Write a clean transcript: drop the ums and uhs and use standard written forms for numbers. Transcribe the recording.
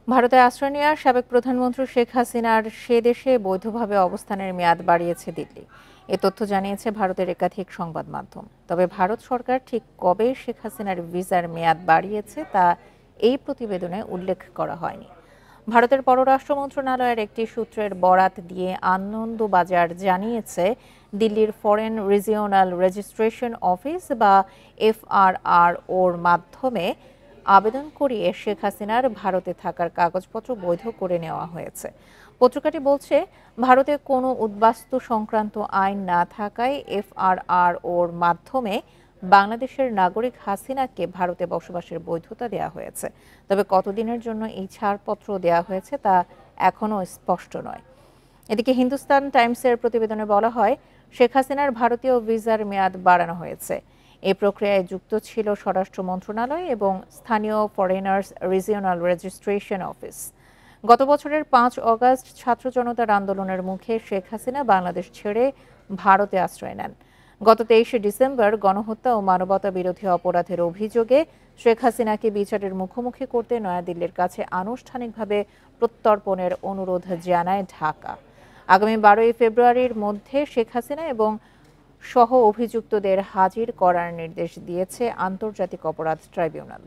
ভারতে আশ্রয় নেওয়া সাবেক প্রধানমন্ত্রী শেখ হাসিনার সে দেশে বৈধভাবে অবস্থানের মেয়াদ বাড়িয়েছে দিল্লি। এ তথ্য জানিয়েছে ভারতের একাধিক সংবাদ মাধ্যম। তবে ভারত সরকার ঠিক কবে শেখ হাসিনার ভিসার মেয়াদ বাড়িয়েছে তা এই প্রতিবেদনে উল্লেখ করা হয়নি। ভারতের পররাষ্ট্র মন্ত্রণালয়ের একটি সূত্রের বরাত দিয়ে আনন্দবাজার জানিয়েছে, দিল্লির ফরেন রিজিওনাল রেজিস্ট্রেশন অফিস বা এফআরআরওর মাধ্যমে আবেদন করিয়ে শেখ হাসিনার ভারতে থাকার কাগজপত্র বৈধ করে নেওয়া হয়েছে। পত্রিকাটি বলছে, ভারতে কোনো উদ্বাস্তু সংক্রান্ত আইন না থাকায় এফআরআরওর মাধ্যমে বাংলাদেশের নাগরিক হাসিনাকে ভারতে বসবাসের বৈধতা দেওয়া হয়েছে। তবে কতদিনের জন্য এই ছাড়পত্র দেওয়া হয়েছে তা এখনও স্পষ্ট নয়। এদিকে হিন্দুস্তান টাইমসের প্রতিবেদনে বলা হয়, শেখ হাসিনার ভারতীয় ভিসার মেয়াদ বাড়ানো হয়েছে। এই প্রক্রিয়ায় যুক্ত ছিল স্বরাষ্ট্র মন্ত্রণালয় এবং স্থানীয় ফরেনার্স রিজিওনাল রেজিস্ট্রেশন অফিস। গত বছরের ৫ অগস্ট ছাত্র জনতার আন্দোলনের মুখে শেখ হাসিনা বাংলাদেশ ছেড়ে ভারতে আশ্রয় নেন। গত ২৩শে ডিসেম্বর গণহত্যা ও মানবতা বিরোধী অপরাধের অভিযোগে শেখ হাসিনাকে বিচারের মুখোমুখি করতে নয়াদিল্লির কাছে আনুষ্ঠানিকভাবে প্রত্যর্পণের অনুরোধ জানায় ঢাকা। আগামী ১২ই ফেব্রুয়ারির মধ্যে শেখ হাসিনা এবং সহ অভিযুক্তদের হাজির করার নির্দেশ দিয়েছে আন্তর্জাতিক অপরাধ ট্রাইব্যুনাল।